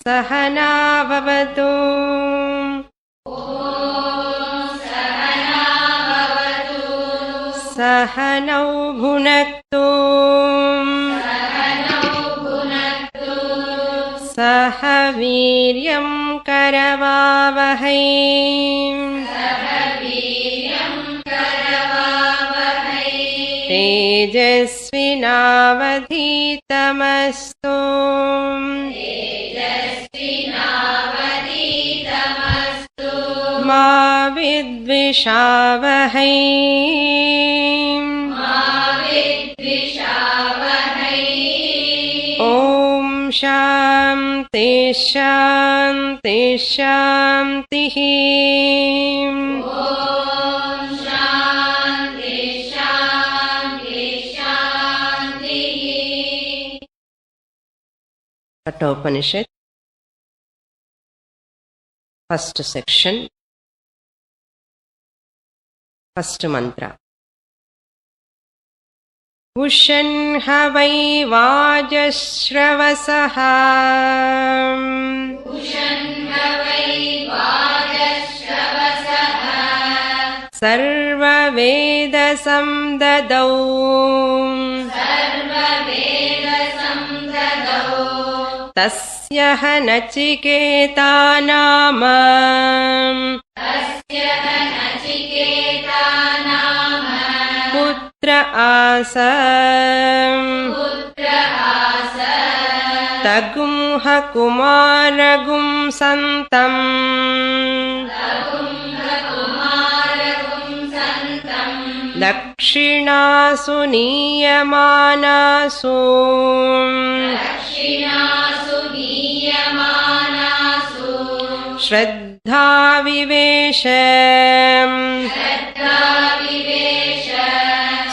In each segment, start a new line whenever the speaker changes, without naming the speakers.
सहना भवतु सहनौ भुनक्तु सह वीर्यं करवावहै तेजस्विनावधीतमस्तु मा विद्विषावहै ॐ शान्ति शान्ति शान्तिः Kathopanishad, first section, first mantra. Ushan havai vajashravasah sarva veda samdadau तस्यः Nachiketa नाम पुत्र आसम् तगुंह कुमारगुं सन्तम् दक्षिणासु नीयमानासु श्रद्धा विवेश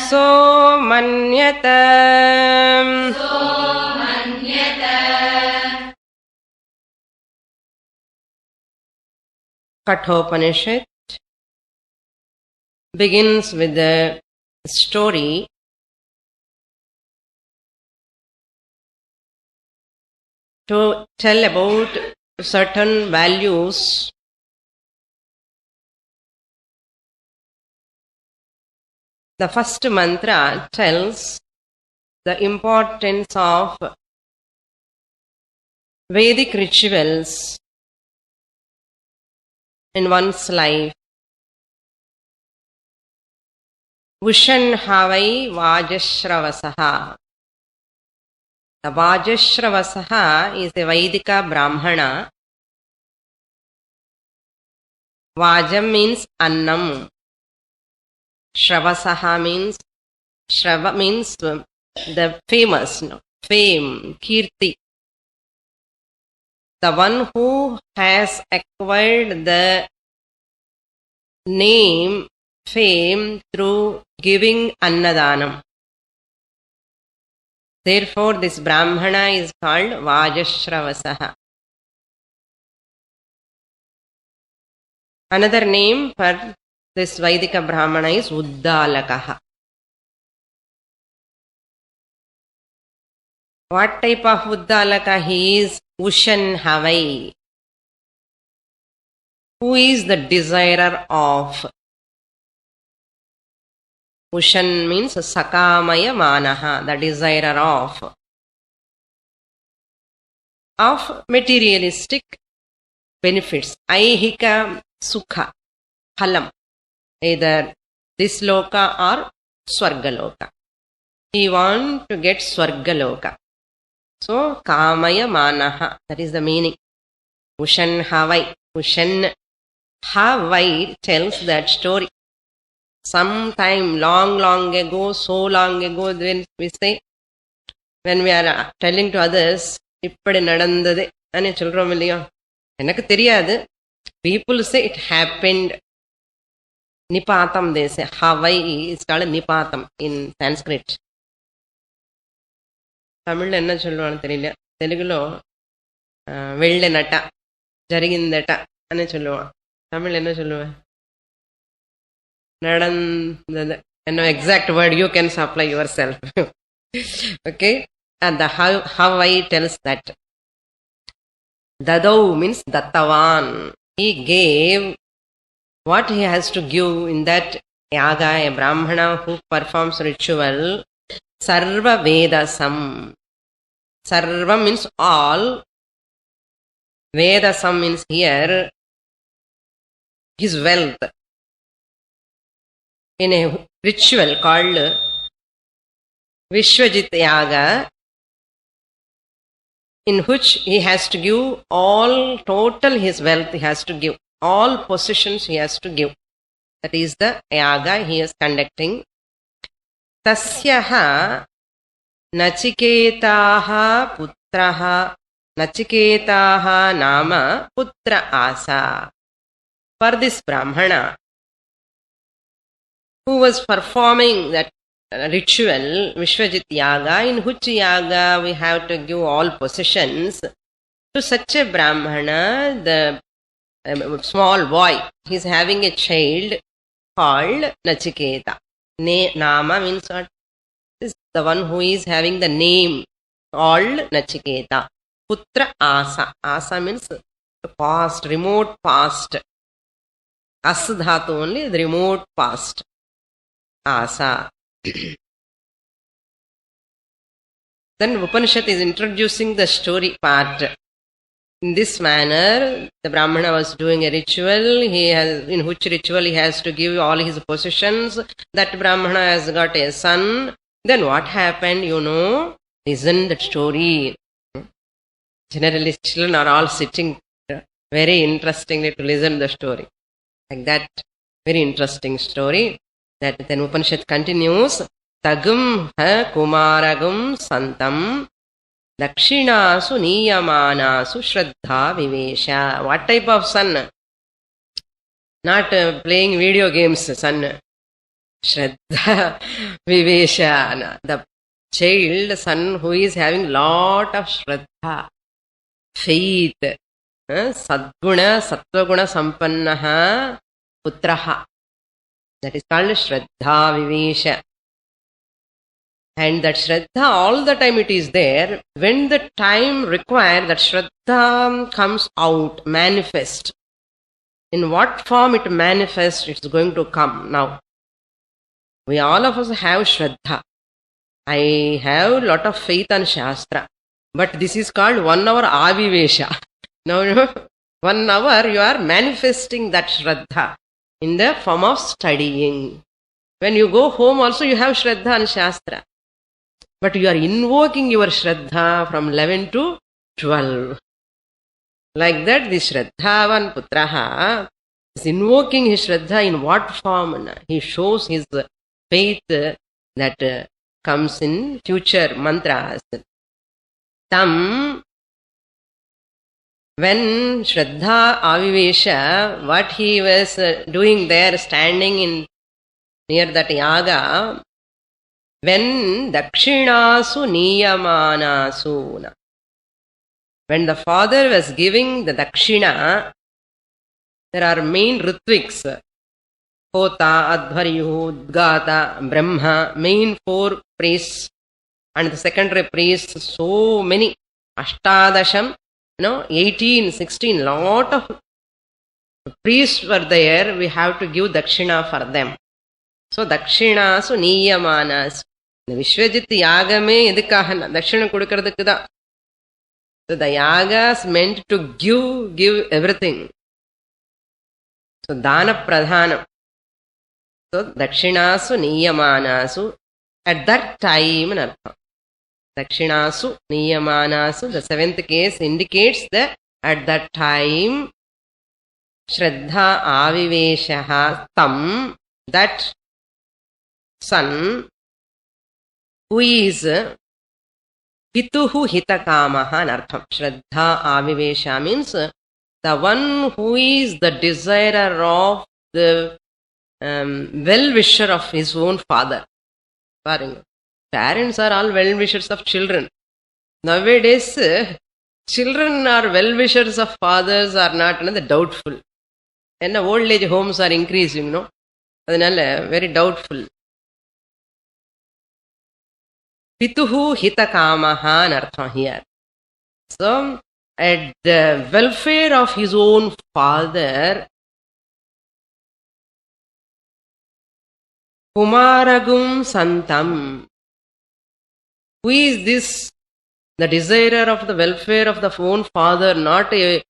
सोमन्यत Kathopanishad begins with the story to tell about certain values the first mantra tells the importance of Vedic rituals in one's life. Ushan havai vajashravasah. The Vajashravasah is a Vaidika Brahmana. Vajam means annam. Shravasah means, Shrava means the famous, fame, kirti. The one who has acquired the name, fame through giving annadanam. Therefore, this Brahmana is called Vajashravasah. Another name for this Vaidika Brahmana is Uddalakaha. What type of Uddalaka he is? Ushan havai. Who is the desirer of? Ushan means sakamaya manaha, the desirer of materialistic benefits. Aihika sukha, phalam, either this loka or swargaloka. He wants to get swargaloka. So, kamaya manaha, that is the meaning. Ushan havai. Ushan havai tells that story. Sometime long ago, so long ago, when we say, when we are telling to others, ippadi nadandade ane solrom illaya, enakku theriyadu, people say it happened. Nipatam they say. Havai is called nipatam in Sanskrit. Tamil enna solluvaanu theriyala. Telugulo vellanata jarigindata ane solluva. Tamil enna solluva? Nadandada. No exact word, you can supply yourself. Okay? And the Hawaii tells that Dadau means dattavan. He gave what he has to give in that yaga. A brahmana who performs ritual, sarva vedasam. Sarva means all. Vedasam means here his wealth. In a ritual called Vishwajit Yaga, in which he has to give all, total his wealth he has to give, all possessions he has to give. That is the yaga he is conducting. Tasyaha Nachiketaha putraha, Nachiketaha nama putra asa. For this Brahmana, who was performing that ritual, Vishwajit Yaga, in which yaga we have to give all possessions, to such a Brahmana, the small boy, he is having a child called Nachiketa. Nama means what? Is the one who is having the name called Nachiketa. Putra asa. Asa means past, remote past. As dhatu only, the remote past. Asa. Then Upanishad is introducing the story part. In this manner, the Brahmana was doing a ritual. In which ritual he has to give all his possessions. That Brahmana has got a son. Then what happened, Listen that story. Generally, children are all sitting very interestingly to listen the story. Like that, very interesting story. That then Upanishad continues. Tagum ha kumaragum santam dakshinasu niyamanasu shraddha vivesha. What type of son? Not playing video games son. Shraddha vivesha. The child, son who is having lot of shraddha, faith, sadguna, sattvaguna sampannaha putraha. That is called Shraddha Vivesha. And that Shraddha, all the time it is there. When the time required, that Shraddha comes out, manifest. In what form it manifests, it's going to come now. We all of us have Shraddha. I have lot of faith on Shastra. But this is called 1 hour Avivesha. Now, 1 hour you are manifesting that Shraddha in the form of studying. When you go home also you have Shraddha and Shastra. But you are invoking your Shraddha from 11 to 12. Like that, this Shraddhavan Putraha is invoking his Shraddha in what form? He shows his faith that comes in future mantras. Tam, when Shraddha Avivesha, what he was doing there, standing in near that yaga, when Dakshinasu Niyamanasu, when the father was giving the Dakshina, there are main Ritviks, Hota, Adhvaryuhu, Udgata, Brahma, main 4 priests, and the secondary priests, so many, Ashtadasham, 18, 16, lot of priests were there. We have to give Dakshina for them. So, Dakshinasu Niyamanas. The Vishwajit Yagame edukkaha Dakshina kodukradhukku da. So, the yagas meant to give everything. So, Dana Pradhanam. So, Dakshinasu Niyamanasu. At that time, Dakshinasu Niyamanasu, the 7th case indicates that at that time, Shraddha Aviveshaha Tam, that son, who is Pituhu Hitakamaha Nartham. Shraddha Avivesha means the one who is the desirer of the well-wisher of his own father. Parents are all well-wishers of children. Nowadays, children are well-wishers of fathers or not, doubtful. And old age homes are increasing, very doubtful. Pituhu hitakamaha nartham here. So, at the welfare of his own father, Kumaragum Santam. Who is this? The desirer of the welfare of the own father, not a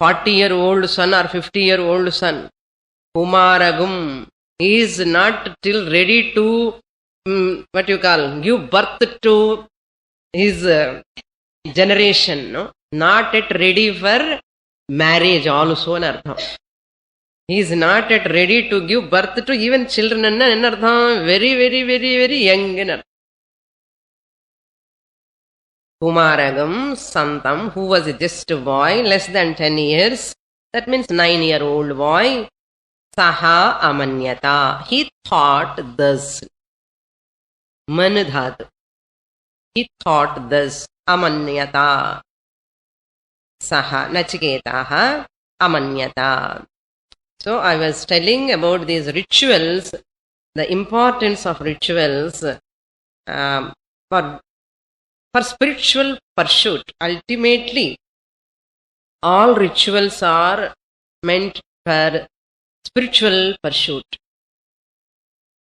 40-year-old son or 50-year-old son. Kumaragum. He is not till ready to, give birth to his generation. No? Not yet ready for marriage also. He is not yet ready to give birth to even children. Very, very, very, very young. Kumaragam Santam, who was just a boy, less than 10 years, that means 9-year-old boy, Saha Amanyata, he thought thus. Manudhat, he thought thus. Amanyata. Saha, Nachiketaha, Amanyata. So I was telling about these rituals, the importance of rituals for spiritual pursuit. Ultimately, all rituals are meant for spiritual pursuit.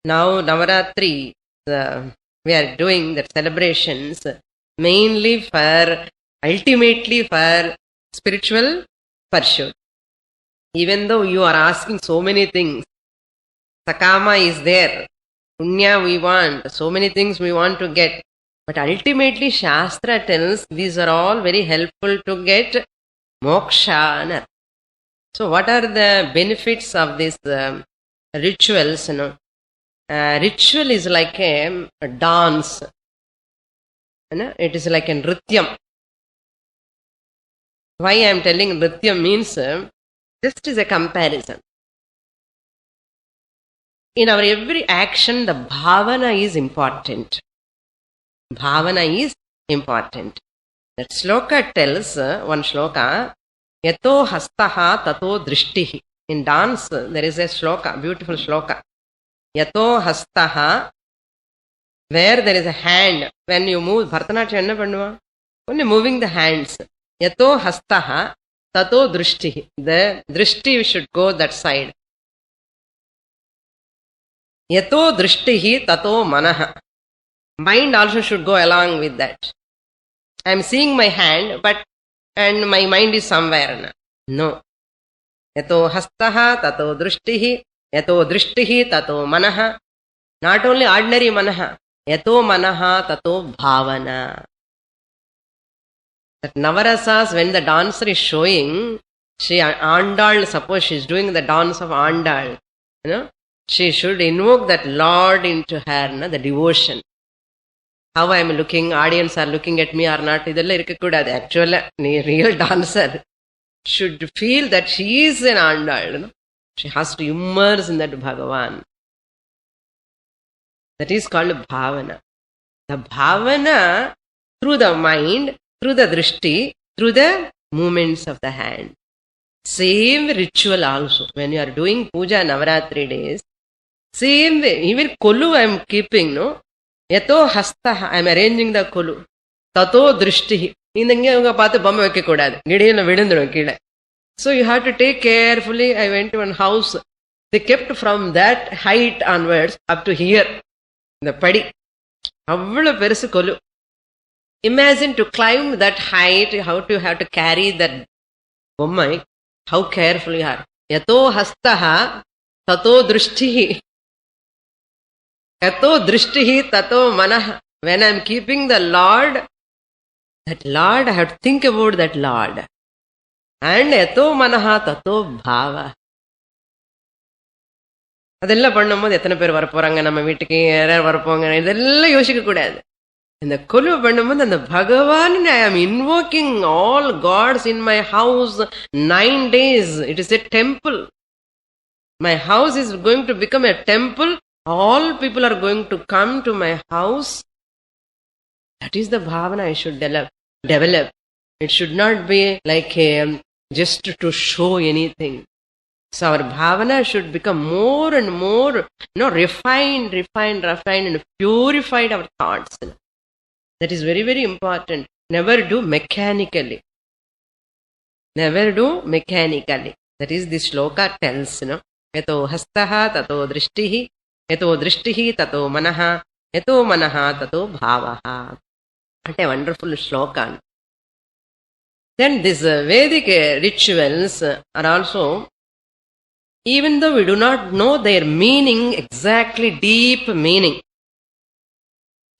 Now, Navaratri, we are doing the celebrations mainly ultimately for spiritual pursuit. Even though you are asking so many things, Sakama is there, Punya we want, so many things we want to get. But ultimately, Shastra tells these are all very helpful to get moksha. So, what are the benefits of these rituals? Ritual is like a dance. It is like a nrityam. Why I am telling nrityam means just as a comparison. In our every action, the bhavana is important. Bhavana is important. That sloka tells, one sloka, Yato hastaha tato drishtihi. In dance, there is a sloka, beautiful sloka. Yato hastaha, where there is a hand, when you move, Bharatanatyam enna pannuva? Only moving the hands. Yato hastaha tato drishtihi. The drishti should go that side. Yato drishtihi tato manaha. Mind also should go along with that. I am seeing my hand, and my mind is somewhere. No. Yato hastaha tato drishtihi, yato drishtihi tato manaha. Not only ordinary manaha, yato manaha tato bhavana. That Navarasas, when the dancer is showing, Andal, suppose she is doing the dance of Andal, she should invoke that Lord into her, the devotion. How I am looking, audience are looking at me or not, idella irukakudadu. Actually, real dancer should feel that she is an Andal. She has to immerse in that Bhagavan. That is called bhavana. The bhavana through the mind, through the drishti, through the movements of the hand. Same ritual also. When you are doing puja Navaratri days, same way. Even kolu I am keeping, no? Yato hasta, I am arranging the kolu. Tato drishti. So you have to take carefully. I went to one house. They kept from that height onwards up to here. The padi. Imagine to climb that height, how to have to carry that bommai. How careful you are. Yato hastaha tato drishtihi. Yato drishtihi tato manah. When I am keeping the Lord, that Lord, I have to think about that Lord. And yato manaha tato bhava. அதெல்லாம் பண்ணும்போது எத்தனை பேர் வரப்போறாங்க நம்ம வீட்டுக்கு, யாராவது வரப்போங்க, இதெல்லாம் யோசிக்க கூடாது. இந்த கொலு பண்ணும்போது அந்த பகவான், I am invoking all gods in my house 9 days. It is a temple. My house is going to become a temple. All people are going to come to my house. That is the bhavana I should develop. It should not be like just to show anything. So our bhavana should become more and more, refined and purified our thoughts. That is very, very important. Never do mechanically. Never do mechanically. That is, this shloka tells, yato hastaha tato drishtihi, yato drishtihi tato manaha, yato manaha tato bhavaha. What a wonderful shloka. Then these Vedic rituals are also, even though we do not know their meaning, exactly deep meaning.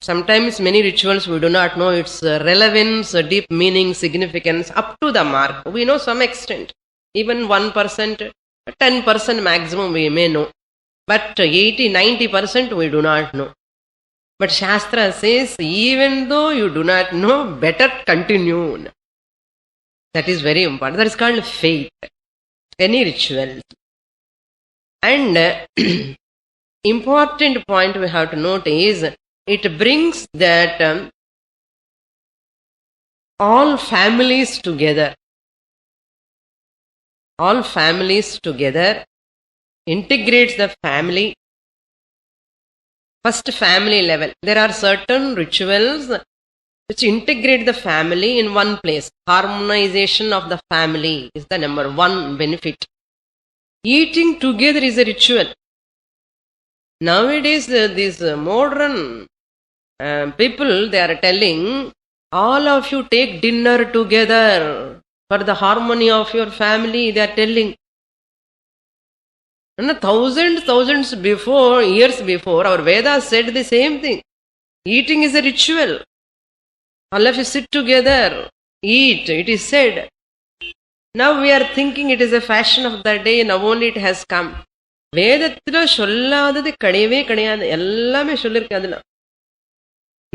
Sometimes many rituals we do not know its relevance, deep meaning, significance up to the mark. We know some extent. Even 1%, 10% maximum we may know. But 80-90% we do not know. But Shastra says, even though you do not know, better continue. That is very important. That is called faith. Any ritual. And important point we have to note is, it brings that all families together. All families together, integrates the family. First, family level. There are certain rituals which integrate the family in one place. Harmonization of the family is the number one benefit. Eating together is a ritual. Nowadays, these modern people, they are telling, all of you take dinner together for the harmony of your family, they are telling. And thousands before, years before, our Vedas said the same thing. Eating is a ritual. All of you sit together, eat, it is said. Now we are thinking it is a fashion of the day, now only it has come. வேதத்துல சொல்லாதது கிடையவே கிடையாது, எல்லாமே சொல்லிருக்கு அதுல.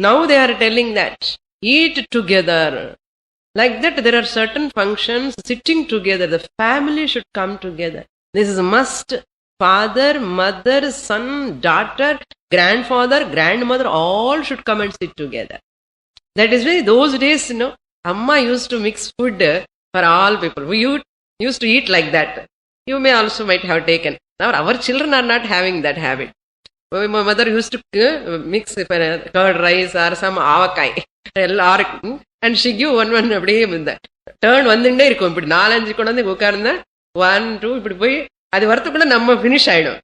Now they are telling that eat together. Like that, there are certain functions sitting together. The family should come together. This is a must. Father, mother, son, daughter, grandfather, grandmother, all should come and sit together. That is why those days, Amma used to mix food for all people. We used to eat like that. You may also might have taken. Now our children are not having that habit. My mother used to mix curd rice or some avakai. And she give one அப்படியே turn வந்துட்டே இருக்கும். இப்படி 4-5 கொண்டு வந்து உட்கார்ந்தா 1, 2 இப்படி போய் அது வரத்துக்குள்ள நம்ம ஃபினிஷ் ஆயிடும்.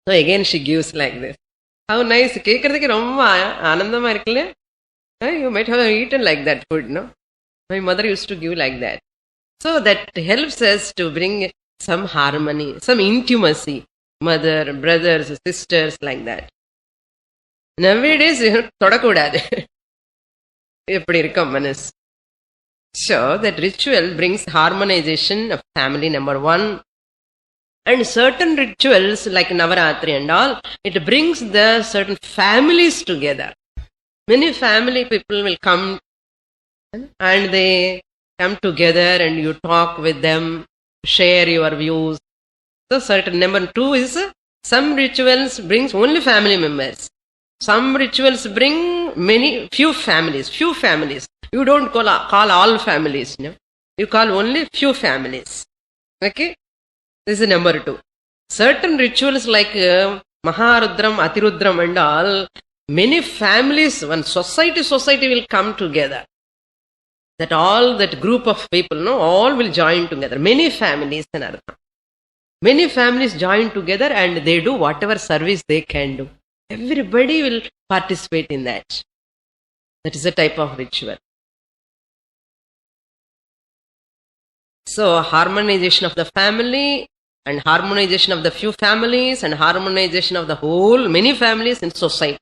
So again she gives like this. How nice. கேட்கறதுக்கு ரொம்ப ஆனந்தமா இருக்குல்ல. You might have eaten like that food, no? My mother used to give like that. So that helps us to bring some harmony, some intimacy. Mother, brothers, sisters, like that. Nowadays, தொடக்கூடாது. எப்படி இருக்கும் மனசு. So that ritual brings harmonization of family, number one. And certain rituals like Navaratri and all, it brings the certain families together. Many family people will come and they come together and you talk with them, share your views. So certain number two is, some rituals brings only family members. Some rituals bring few families. You don't call all families, no? You call only few families. Okay? This is number two. Certain rituals like Maharudram, Atirudram and all, many families, one society will come together. That all that group of people, all will join together. Many families and artha. Many families join together and they do whatever service they can do. Everybody will participate in that. That is a type of ritual. So harmonization of the family and harmonization of the few families and harmonization of the whole many families in society.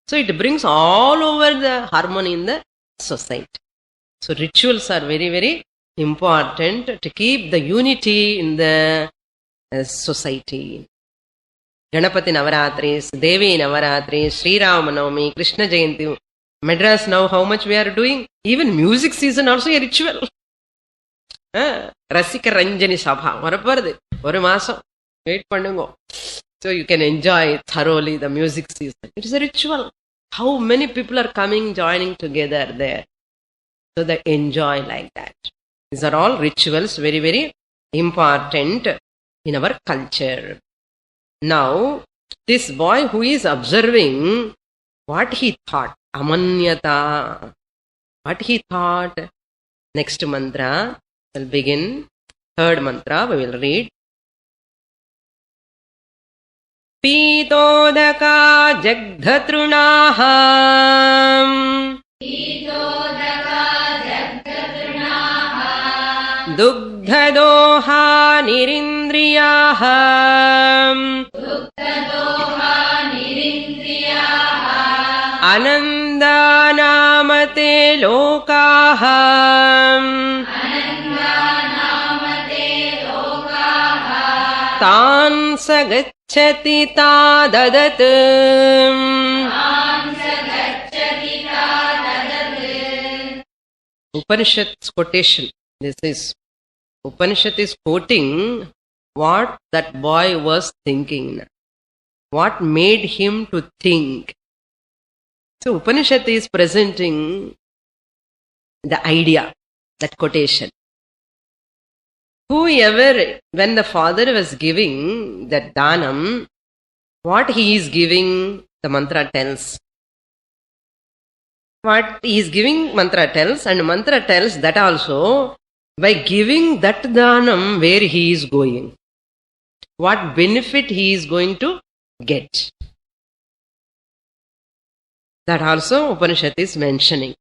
So it brings all over the harmony in the society. So rituals are very, very important to keep the unity in the society. Ganapati Navaratris, Devi Navaratris, Sri Ramanavami, Krishna Jayanti. Madras now how much we are doing? Even music season also a ritual. Rasika Ranjani Sabha. Varaparadu. Oru maasam. Wait pannungo. So you can enjoy thoroughly the music season. It is a ritual. How many people are coming, joining together there. So they enjoy like that. These are all rituals, very, very important in our culture. Now, this boy who is observing, what he thought, amanyata, what he thought, next mantra, We'll begin third mantra. We will read. Pitodaka jagdhatrunaha Dugdhadoha nirindriyaha Anandanamate lokaha Tan sagacchati tadadat Upanishad's quotation. This is Upanishad is quoting what that boy was thinking. What made him to think. So Upanishad is presenting the idea, that quotation. Whoever, when the father was giving that dhanam, what he is giving, the mantra tells. What he is giving, mantra tells, and mantra tells that also, by giving that dhanam, where he is going. What benefit he is going to get. That also Upanishad is mentioning.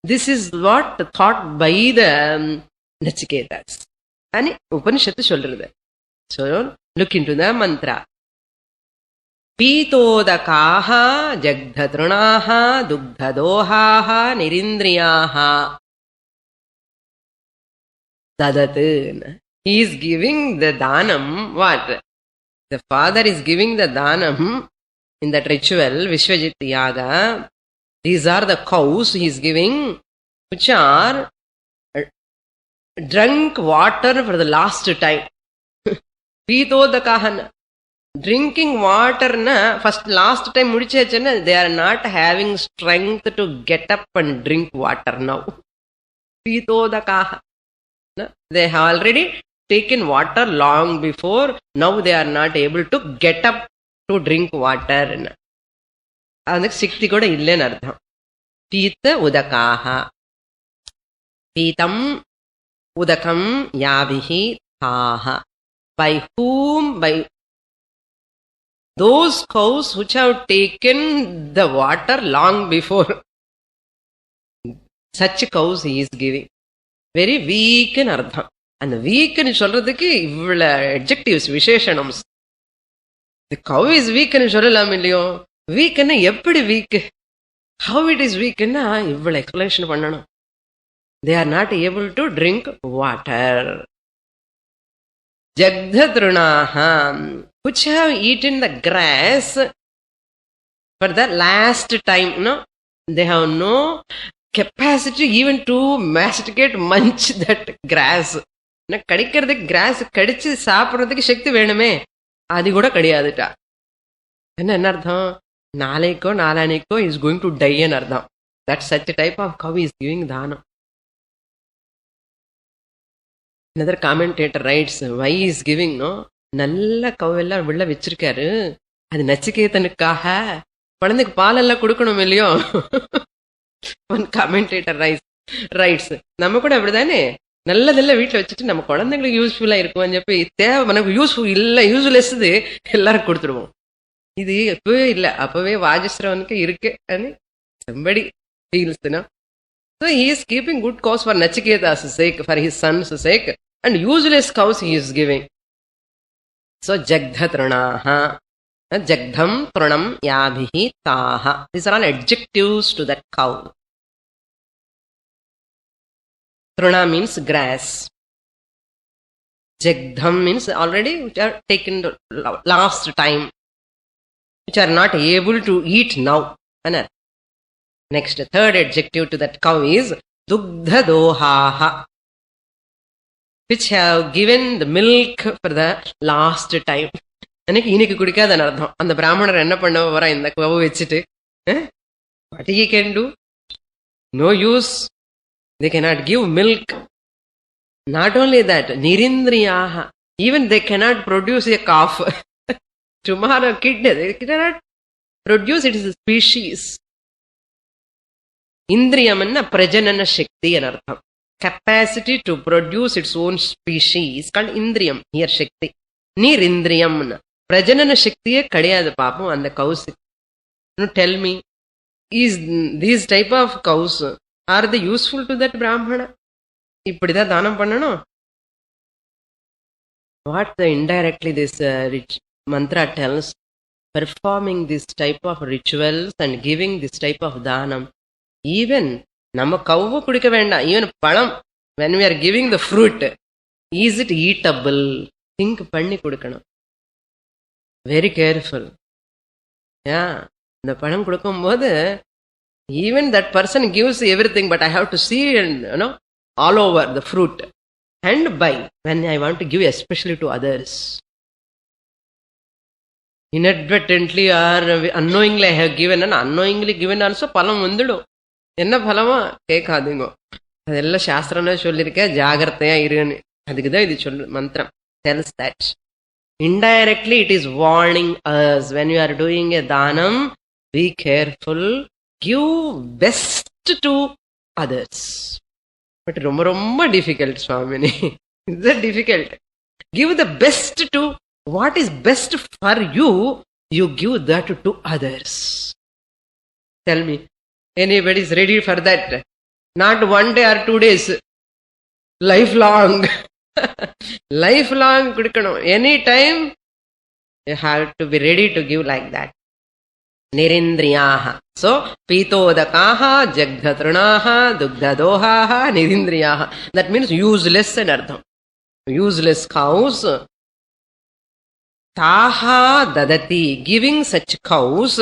This is what thought by the Nachiketas. And Upanishad சொல்றது. So, look into the mantra. Pitodakaha jagdhatrunaha dugdhadohaha nirindriyaha dadat. He is giving the dhanam. What? The father is giving the dhanam in that ritual, Vishwajit Yaga. These are the cows he is giving, which are drunk water for the last time. Pitodakahan. Drinking water na first last time mudichechana, they are not having strength to get up and drink water now. Pitodakaha. They have already taken water long before. Now they are not able to get up to drink water. Adak sikti koda illen ardham. Pita udakaha. Pitam udakam yavihi taha. By whom? By those cows which have taken the water long before. Such cows he is giving. Very weak in ardham. And weak in solradhukku ivla adjectives, visheshanams. The cow is weak in sollalam illiyo. Weak na eppadi weak? How it is weak na ivla explanation pannanum. They are not able to drink water. Jagdhatrunaha, which have eaten the grass for the last time, no? They have no capacity even to masticate, munch that grass. Na kadikkiradhukku grass kadichu saapradhukku shakti venume. Adi kuda kadiyadutta. Enna ardham? Naalaikko naalanikko is going to die in ardham. That's such a type of cow is giving dhanam. Another commentator writes, why he is giving, no? Nalla cow ella ulla vechirukkaru. Adu nachikethanukkaga. Kulandhukku paal ella kudukanum illiyo. One commentator writes, நம்ம கூட அப்படிதானே நல்லதெல்லாம் வீட்டில் வச்சுட்டு நம்ம குழந்தைங்களுக்கு யூஸ்ஃபுல்லா இருக்கும்னு சொல்லி தேவை நமக்கு யூஸ்ஃபுல் இல்லை யூஸ்லெஸ் எல்லாரும் கொடுத்துடுவோம். இது எப்பவே இல்லை, அப்பவே வாஜஸ்ரவனுக்கு இருக்கு. somebody feels, you know. So he is keeping good cows for Nachiketa's sake, for his son's sake, and useless cows he is giving. So Jagdhatrunaha, Jagdham Trunam Yabhihi Taha. These are all adjectives to that cow. Truna means grass. Jagdham means already which are taken last time, which are not able to eat now. Next, third adjective to that cow is Dugdhadohaha, which have given the milk for the last time. இன்னைக்கு குடிக்காதன்னு அர்த்தம். அந்த பிராமணர் என்ன பண்ண போறா இந்த கவு வச்சுட்டு? What he can do? No use. They cannot give milk. Not only that, nirindriyaha. Even they cannot produce a calf. Tomorrow kid, they cannot produce. It is a species. Indriyamanna prajanana shakti anartham. capacity to produce its own species is called indriyam. Here Shakti. Nirindriyam. Prajanana Shaktiye kadiyadu paapam and the cows. Tell me, is these type of cows, are they useful to that Brahmana? Ippadida dhanam pannano. What indirectly this rich mantra tells, performing this type of rituals and giving this type of dhanam, even nama kavvu kudika venda, even palam, when we are giving the fruit, is it eatable? Think panni kudukano. Very careful. Yeah, the palam kudukumbodhu, even that person gives everything, but I have to see and all over the fruit and buy when I want to give, especially to others. Inadvertently or unknowingly I have given, and unknowingly given also palam vandidu. Enna phalama kekadingo. Adella shastrana sollirke jagrathaya irunu. Adukku idu sollu mantra tells that. Indirectly it is warning us, when you are doing a dhanam, be careful, give best to others. But romba difficult, Swamini. Is that difficult? Give the best to what is best for you, you give that to others. Tell me, anybody is ready for that? Not 1 day or 2 days. Lifelong. Lifelong kudikano. Anytime you have to be ready to give like that. Nirindriyaha. So, pitodakaha, jagdhatranaha, dugdhadohaha, nirindriyaha. That means useless and ardham. Useless cows. Taha dadati. Giving such cows.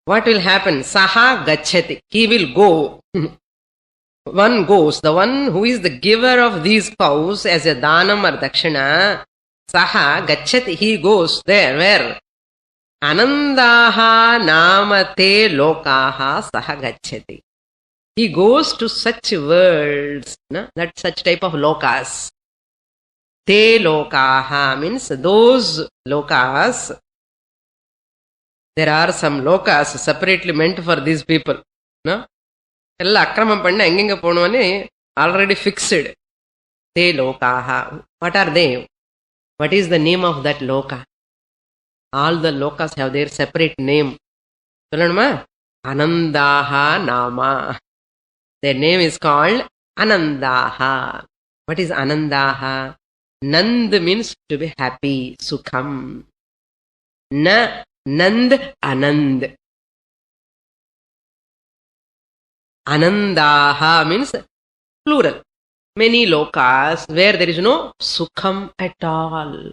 What will happen? Saha gachati. He will go. One goes. The one who is the giver of these cows as a dhanam or dakshina, saha gachati, he goes there. Where? Anandaha namate lokaha saha gachati. He goes to such worlds, that such type of lokas. Te lokaha means those lokas. There are some lokas separately meant for these people. Ella akramam panna engenga ponuvani already fixed. Te lokaha. What are they? What is the name of that loka? All the lokas have their separate name. Solanuma? Anandaha nama. Their name is called Anandaha. What is Anandaha? Nand means to be happy, Sukham. Nand, Anand. Anandaha means plural. Many lokas where there is no Sukham at all.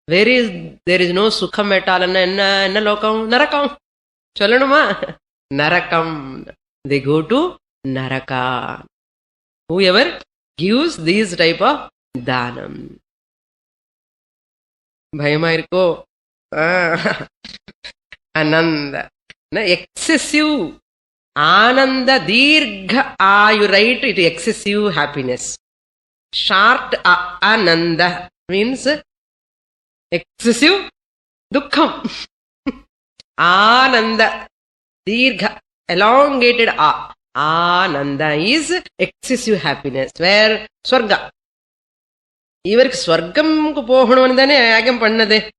Where is there is no Sukham at all? Enna lokam? Narakam. Solanuma? Narakam. They go to Naraka. Whoever gives these type of dhanam. Bhayama irko. Ananda. Excessive. Ananda dirgha ayu, right? It is excessive happiness. Short ananda means excessive dukkham. Ananda dirgha, elongated Ananda is excessive happiness. Where? Swarga. Ivarku swargamku poganum andane yagam pannade.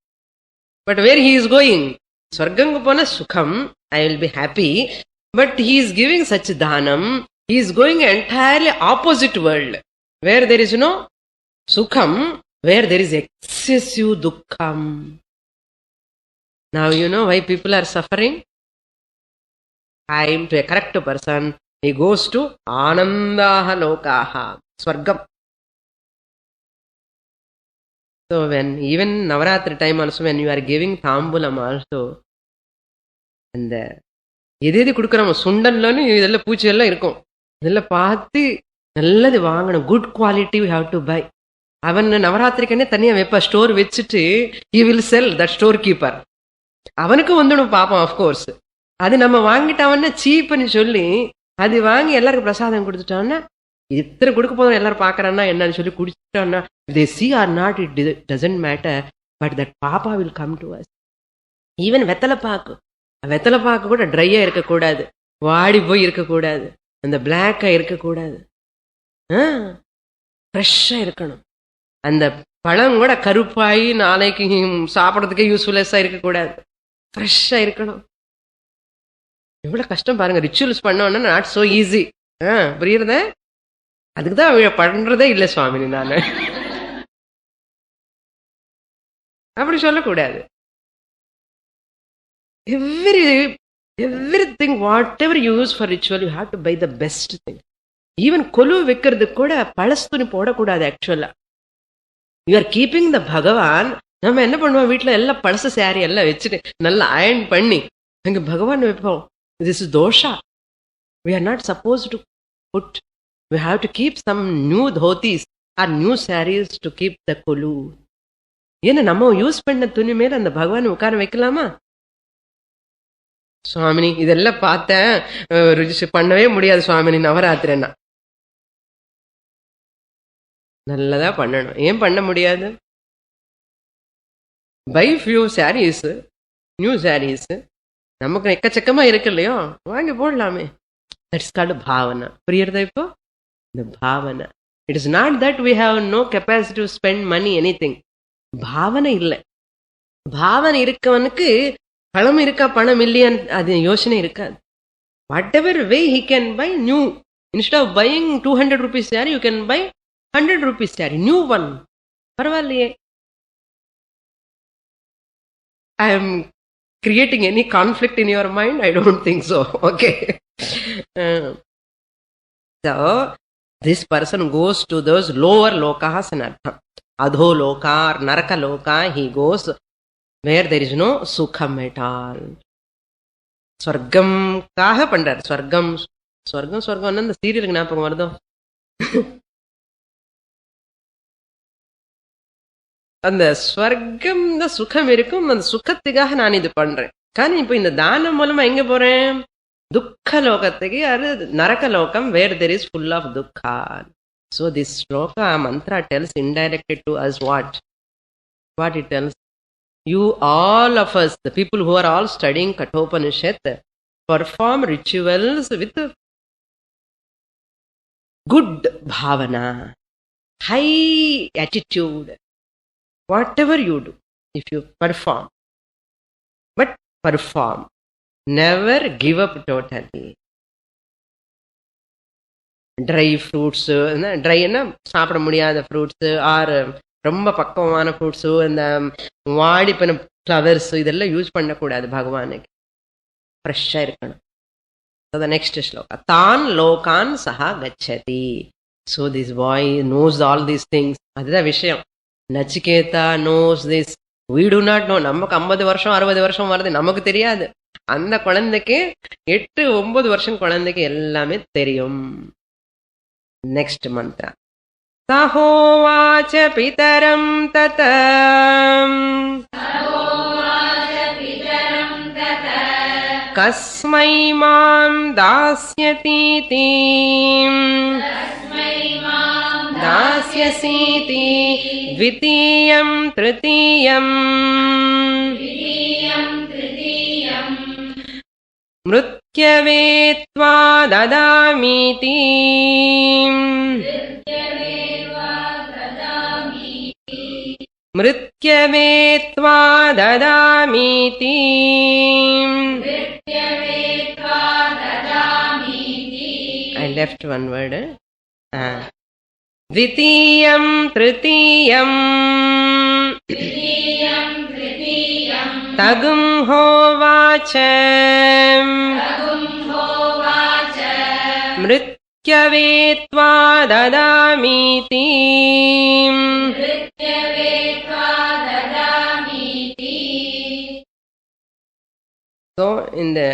But where he is going? Swargamku pona sukham, I will be happy. But he is giving such dhanam, he is going entirely opposite world, where there is no sukham, where there is excessive dukkham. Now you know why people are suffering? I am to a correct person, he goes to Anandaha lokaha, Swargam. So when even Navaratri time also, when you are giving Thambulam also, and எது கொடுக்குறோம், சுண்டன்லன்னு இதெல்லாம் பூச்சி எல்லாம் இருக்கும், இதெல்லாம் பார்த்து நல்லது வாங்கணும், good quality we have to buy. அவன் நவராத்திரிக்கன்னே தனியாக வைப்பா, ஸ்டோர் வச்சுட்டு he will sell that store keeper. அவனுக்கும் வந்துடும் பாப்போம் ஆஃப்கோர்ஸ். அது நம்ம வாங்கிட்டாவன்னா சீப்புன்னு சொல்லி அது வாங்கி எல்லாருக்கும் பிரசாதம் கொடுத்துட்டான்னா, இத்தனை கொடுக்க போதும் எல்லாரும் பார்க்கறான்னா என்னன்னு சொல்லி குடிச்சிட்டான்னா, they see or not, it doesn't matter, but that papa will come to us. Even வெத்தலை பாக்கு கூட ட்ரையா இருக்கக்கூடாது, வாடி போய் இருக்கக்கூடாது, அந்த பிளாக்கா இருக்கக்கூடாது, ஃப்ரெஷ்ஷா இருக்கணும். அந்த பழம் கூட கருப்பாயி நாளைக்கு சாப்பிட்றதுக்கே யூஸ்ஃபுல்லஸா இருக்கக்கூடாது, ஃப்ரெஷ்ஷா இருக்கணும். எவ்வளவு கஷ்டம் பாருங்க. ரிச்சுவல்ஸ் பண்ணோன்னா நாட் சோ ஈஸி. புரியுறத? அதுக்குதான் பண்றதே இல்லை சுவாமினி நானு. அப்படி சொல்லக்கூடாது. everything whatever you use for ritual you have to buy the best thing. Even golu வைக்கிறதுக்கு கூட பழசு துணி போடக்கூடாது. ஆக்சுவலா யூ ஆர் கீப்பிங் த பகவான். நம்ம என்ன பண்ணுவோம், வீட்டுல எல்லாம் பழசு சாரி எல்லாம் வச்சுட்டு நல்லா அயன் பண்ணி அங்க பகவான் வைப்போம். This is dosha. we are not supposed to put. we have to keep some new dhotis or new sarees to keep the kolu. ஏன்னா நம்ம யூஸ் பண்ண துணி மேல அந்த பகவான் உட்கார வைக்கலாமா? சுவாமினி இதெல்லாம் பார்த்தேன், பண்ணவே முடியாது சுவாமினி நவராத்திரின்னா. நல்லதா பண்ணணும். ஏன் பண்ண முடியாது? Buy few saris, new saris நமக்கு எக்கச்சக்கமா இருக்கு இல்லையோ, வாங்கி போடலாமே. That's called Bhavana. புரியுறதா? இப்போ இந்த பாவனா. It is not that we have no capacity to spend money anything. பாவனை இல்லை. பாவனை இருக்கவனுக்கு பணம் இருக்கா பணம் இல்லையான்னு அது யோசனை இருக்காது. Whatever way he can buy new. Instead of buying 200 rupees sari you can buy 100 rupees sari, new one. பரவாயில்லையே. I am creating any conflict in your mind? I don't think so. Okay. So this person goes to those lower lokas in artham. Adho loka or naraka loka, he goes where there is no sukham at all. Swargam kaha pandar. Swargam அந்த சீரியலுக்கு ஞாபகம் வருதோ? அந்த ஸ்வர்க்கம் தான் சுகம் இருக்கும். அந்த சுகத்துக்காக நான் இது பண்றேன். కానీ இப்போ இந்த தானம் மூலமா எங்க போறேன்? துக்க லோகத்துக்கு. அது நரக லோகம், where there is full of dukha. So this shloka mantra tells indirectly to us what it tells. You, all of us, the people who are all studying Kathopanishad, perform rituals with good bhavana, high attitude. Whatever you do, if you perform, but perform, never give up totally. Dry fruits, ட்ரைன்னா சாப்பிட முடியாத fruits, R ரொம்ப பக்குவமான fruits, இந்த வாடிப்பன flowers இதெல்லாம் use பண்ணக்கூடாது. பகவானுக்கு ஃப்ரெஷ்ஷாக இருக்கணும். நெக்ஸ்ட் ஸ்லோகா. தான் லோகான் சஹா கச்சதி. So this boy knows all these things. அதுதான் விஷயம். Nachiketa knows this. we do not know. நமக்கு 50 வருஷம் 60 வருஷம் வருது, நமக்கு தெரியாது. அந்த குழந்தைக்கு 8-9 வருஷம் குழந்தைக்கு எல்லாமே தெரியும். நெக்ஸ்ட் மந்த்ரா. சஹோவாச பிதரம் ததம் கஸ்மை மாம் தாஸ்யதீதி தாஸ்யசீதி த்விதீயம் த்ரிதீயம் மிருத்யவேத்வா ததாமீதி மிருத்யவேத்வா ததாமீதி. I left one word. த்விதீயம் த்ரிதீயம் தகும் ஹோவாச மிருத்யவேத்வா ததாமீதி. So in the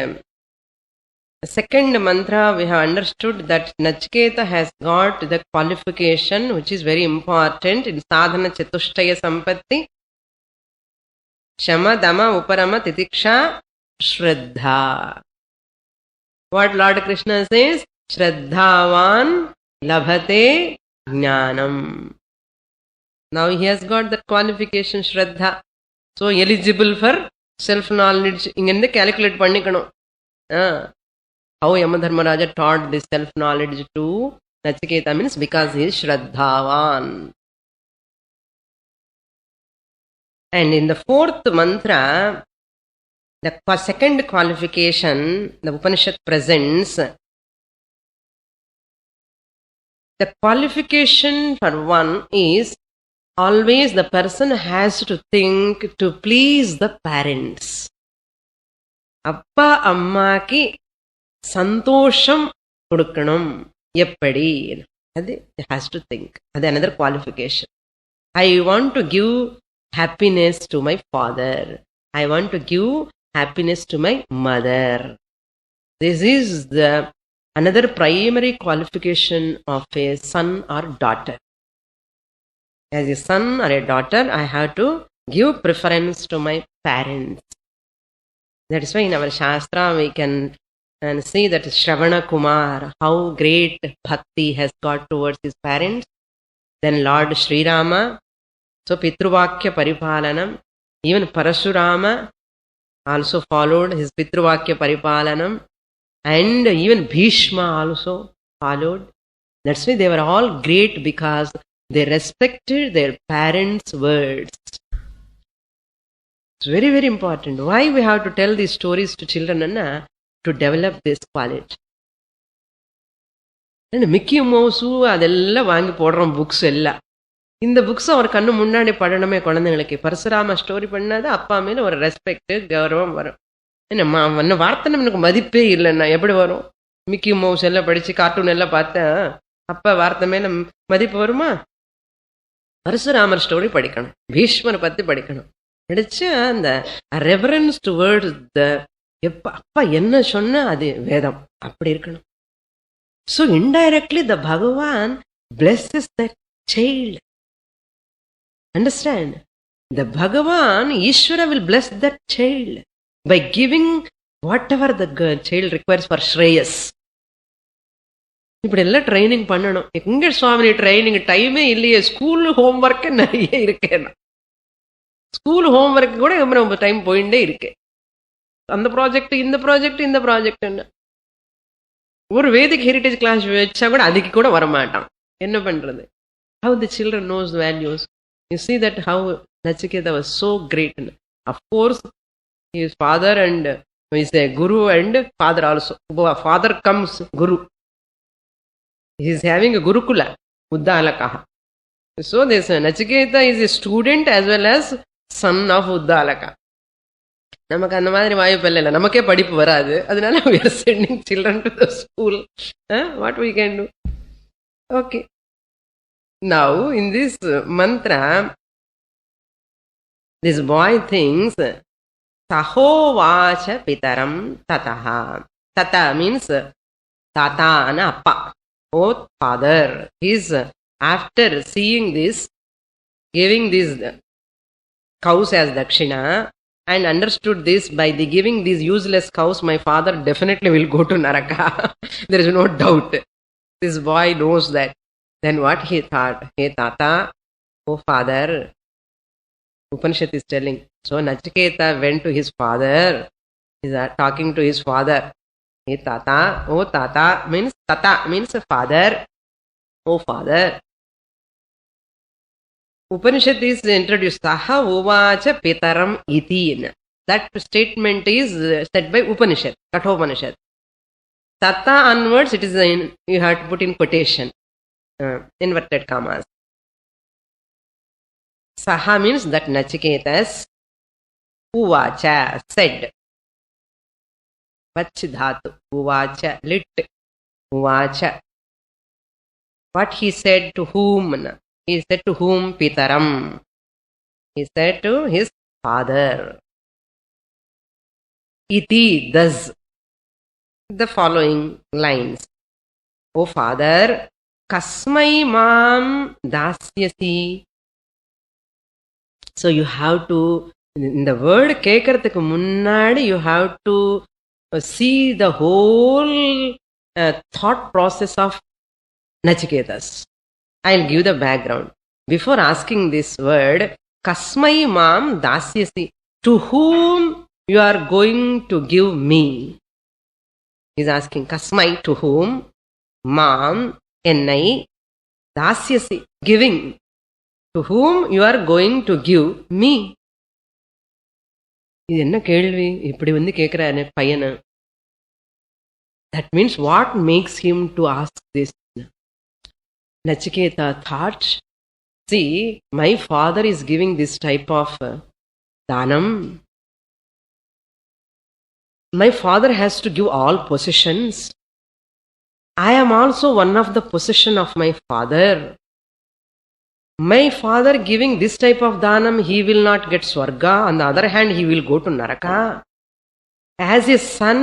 second mantra we have understood that Nachiketa has got the qualification which is very important in sadhana chatushtaya sampatti: shama dama uparama titiksha shraddha. What Lord Krishna says? Shraddhavan labhate jnanam. Now he has got that qualification, shraddha. So eligible for self knowledge. இங்கிருந்து calculate பண்ணிக்கணும். How Yamadharmaraja taught this self-knowledge to Nachiketa means because he is Shraddhavan. And in the fourth mantra, the second qualification the Upanishad presents, the qualification for one is always the person has to think to please the parents. Appa amma ki santosham kudukanum eppadi. Adi has to think. That's another qualification. I want to give happiness to my father. I want to give happiness to my mother. This is the another primary qualification of a son or daughter. As a son or a daughter, I have to give preference to my parents. That is why in our Shastra we can see that Shravana Kumar, how great bhakti has got towards his parents. Then Lord Sri Rama, so Pitruvakya Paripalanam. Even Parashurama also followed his Pitruvakya Paripalanam. And even Bhishma also followed. That's why they were all great because they respected their parents' words. It's very, very important. Why we have to tell these stories to children, Anna? To develop this quality. And Mickey Mouse, adella vaangi podram books ella. இந்த books அவர் கண்ணு முன்னாடி படணுமே குழந்தைங்களுக்கு. Parashurama story பண்ணாது அப்பா மேல ஒரு respect கௌரவம் வரும். என்ன வார்த்தை எனக்கு மதிப்பே இல்லைன்னா எப்படி வரும்? மிக்கி மவுஸ் எல்லாம் படிச்சு கார்ட்டூன் எல்லாம் பார்த்தேன், அப்பா வார்த்தை மேல மதிப்பு வருமா? பரசுராமர் ஸ்டோரி படிக்கணும், பீஷ்மரை பத்தி படிக்கணும். படிச்சு அந்த ரெவரன்ஸ் டுவர்ட்ஸ் த அப்பா என்ன சொன்னா அது வேதம் அப்படி இருக்கணும். So indirectly the Bhagavan blesses that child. Understand? The Bhagavan, Ishvara will bless that child by giving whatever the child requires for Shreyas. இப்படி எல்லாம் ட்ரைனிங் பண்ணணும். எங்க சுவாமி ட்ரைனிங் டைமே இல்லையே, ஸ்கூல் ஹோம்ஒர்க் நிறைய இருக்கேன். ஸ்கூல் ஹோம்ஒர்க் கூட ரொம்ப டைம் போயிட்டே இருக்கு. அந்த ப்ராஜெக்ட் இந்த ப்ராஜெக்ட் இந்த ப்ராஜெக்ட் என்ன, ஒரு வேதிக் ஹெரிட்டேஜ் கிளாஸ் வச்சா கூட அதுக்கு கூட வரமாட்டான். என்ன பண்றது? How the children knows the values. You see that how Nachiketa was so great. Of course, his father and he is a guru and father also. Father comes guru. He is having a gurukula, Uddalakaha. So this Nachiketa is a student as well as son of Uddalaka. நமக்கு அந்த மாதிரி வாய்ப்பு இல்லை, நமக்கே படிப்பு வராது. அதனால we are sending children to the school. What we can do? Okay. Now in this mantra, this boy thinks Tahovacha Pitaram Tataha. Tata means Tata and Appa. Oh father. He's after seeing this, giving these cows as dakshina, and understood this by the giving these useless cows, my father definitely will go to Naraka. There is no doubt. This boy knows that. Then what he thought? Hey Tata, oh father, Upanishad is telling. So Nachiketa went to his father. He is talking to his father. Hey Tata, oh Tata means Tata means father. Oh father. Upanishad is introduced. Saha uvacha pitaram iti. That statement is said by Upanishad, Kathopanishad. Tata onwards, it is you have to put in quotation, inverted commas. Saha means that Nachiketas uvacha said. Vachidhatu uvacha lit uvacha. What he said to whom? He said to whom? Pitaram. He said to his father. Iti, thus. The following lines. O father, kasmai mam dasyasi. So you have to, in the word kekarathukku munnadi, you have to see the whole thought process of Nachiketas. I'll give the background. Before asking this word, kasmai mam dasyasi, to whom you are going to give me. He's asking, Kasmai, to whom? Mam, ennai, dasyasi, giving. To whom you are going to give me. இது என்ன கேள்வி இப்படி வந்து கேட்கிறாரு பையனை? That means what makes him to ask this? Nachiketa thought, see, my father is giving this type of dhanam. My father has to give all possessions. I am also one of the possession of my father. My father giving this type of dhanam, he will not get swarga. On the other hand, he will go to naraka. As a son,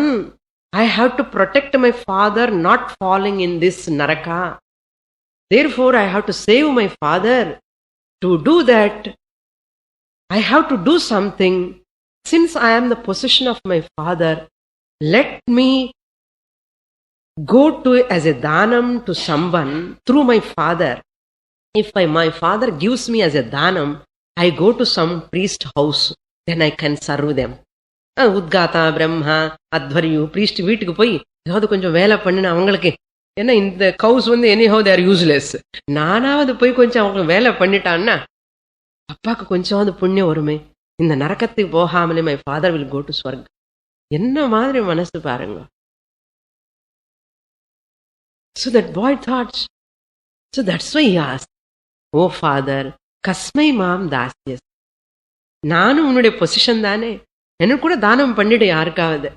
I have to protect my father not falling in this naraka. Therefore, I have to save my father. To do that, I have to do something. Since I am the possession of my father, let me go to as a dhanam to someone through my father. If my father gives me as a dhanam, I go to some priest house, then I can serve them. உத்காத்தா Brahma அத்வரியூ priest வீட்டுக்கு போய் ஏதாவது கொஞ்சம் வேலை பண்ணின அவங்களுக்கு, ஏன்னா இந்த கவுஸ் வந்து anyhow they are useless. நானாவது போய் கொஞ்சம் அவங்களுக்கு வேலை பண்ணிட்டான்னா அப்பாக்கு கொஞ்சமாவது புண்ணியம் வருமே, இந்த நரக்கத்துக்கு போகாமலே my father will go to ஸ்வர்க். என்ன மாதிரி மனசு பாருங்க. So that boy thought, so that's why he asked, oh father, kasmai mam dasyas. நானும் உன்னுடைய பொசிஷன் தானே, எனக்கு கூட தானம் பண்ணிடு யாருக்காவது.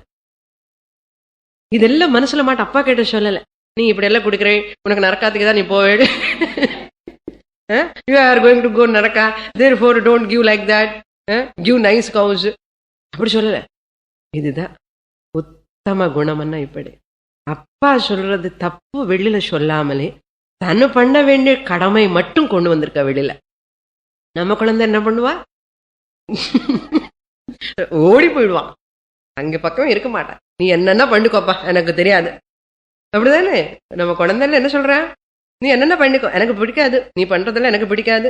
இதெல்லாம் மனசுல மாட்ட அப்பா கேட்ட சொல்லல. நீ இப்படி எல்லாம் கொடுக்குறே, உனக்கு நரக்காத்துக்கு தான் நீ போவேடு. You are going to go naraka, therefore don't give like that. Give nice cows. அப்படி சொல்லல. இதுதான் உத்தம குணம்னா இப்படி. அப்பா சொல்றது தப்பு வெளியில சொல்லாமலே தன்னு பண்ண வேண்டிய கடமை மட்டும் கொண்டு வந்திருக்க வெளியில. நம்ம குழந்தை என்ன பண்ணுவா? ஓடி போயிடுவான், அங்க பக்கம் இருக்க மாட்டான். நீ என்னென்ன பண்ணிக்கோப்பா, எனக்கு தெரியாது. அப்படிதானே நம்ம குழந்தைல என்ன சொல்ற? நீ என்னென்ன பண்ணிக்கோ, எனக்கு பிடிக்காது, நீ பண்றதெல்லாம் எனக்கு பிடிக்காது,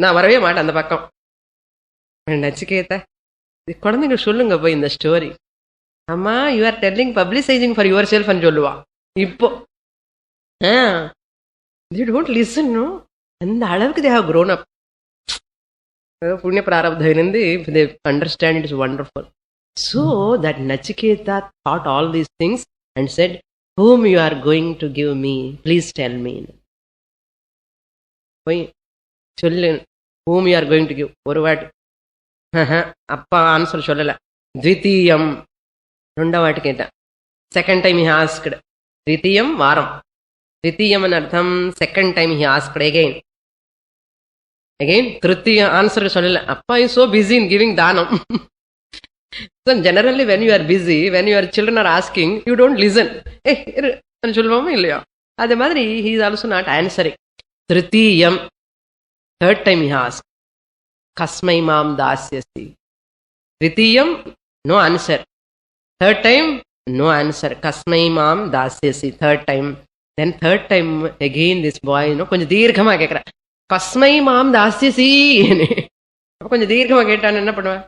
நான் வரவே மாட்டேன் அந்த பக்கம். நச்சிகேதா, குழந்தைங்க சொல்லுங்க போய் இந்த ஸ்டோரி. அம்மா, you are telling publicising for yourself சொல்லுவா. இப்போ they don't listen, no? அந்த அளவுக்கு they have grown up. புண்ணிய பிராரப்தத்திலிருந்து they understand it is wonderful. So that Nachiketa thought all these things and said, whom you are going to give me, please tell me. போய் சொல்லு, whom you are going to give. ஒரு வாட்டி அப்பா answer சொல்லல. த்விதீயம், ரெண்டாம் வாட்டி கேட்டேன். Second time he asked. த்விதீயம் வாரம், த்விதீயம் அர்த்தம் second time he asked again. திருத்திய ஆன்சர் சொல்லல. அப்பா is so busy in giving dhanam. So generally when you are busy, when your children are asking, you don't listen. சொல்லுவோமா இல்லையா? அதே மாதிரி he is also not answering. திருத்தீயம், third time he asked, kasmai mam dasyasi. திருத்தீயம், no answer. Third time, no answer. Kasmai mam dasyasi. Third time. Then third time again this boy, கொஞ்சம் தீர்க்கமா கேட்கிற, கஸ்மை மாம் தாஸ்யசி. கொஞ்சம் தீர்க்கமா கேட்டான்னு என்ன பண்ணுவேன்?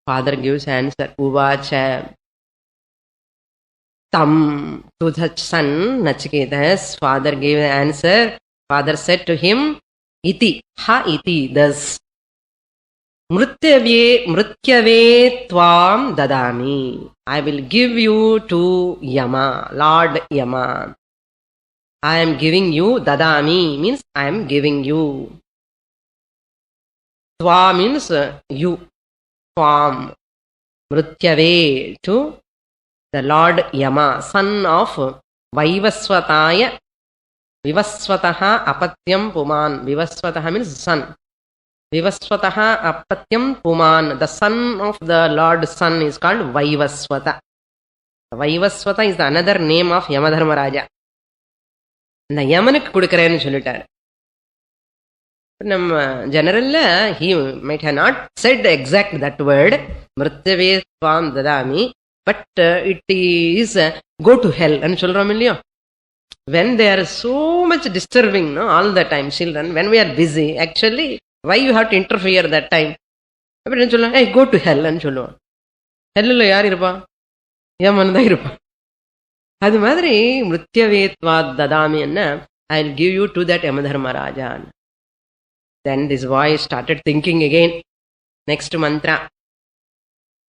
Father gives answer. Uvacha tam to the son Nachiketas. Father gave the answer. Father said to him, iti, ha iti, thus. Mrityave tvam dadami. I will give you to Yama, Lord Yama. I am giving you, dadami means I am giving you. Tva means you. Tvam. Mrityave to the Lord Yama, son of Vaivasvataya. Vivasvataha apatyam puman. Vivasvataha means son. Vivasvataha apatyam puman. The son of the Lord son is called Vaivasvata. Vaivasvata is the another name of Yamadharmaraja. இந்த யமனுக்கு கொடுக்கறேன்னு சொல்லிட்டாரு. நம்ம ஜெனரல்ல he might have not said the exact that word, மிருத்யவே ஸ்வாம் ததாமி, but it is go to hell ன்னு சொல்றோம் இல்லையோ. When they are so much disturbing, no, all the time, children, when we are busy, actually why you have to interfere that time? அப்படின்னு சொல்லுவாங்க, hey, go to hell ன்னு சொல்லுவான். ஹெல்லில் யார் இருப்பான்? யமன் தான் இருப்பான். அது மாதிரி மிருத்யவேத்வாத் ததாமி என்ன, I'll give you to that Yamadharmaraja. Then this boy started thinking again. Next mantra.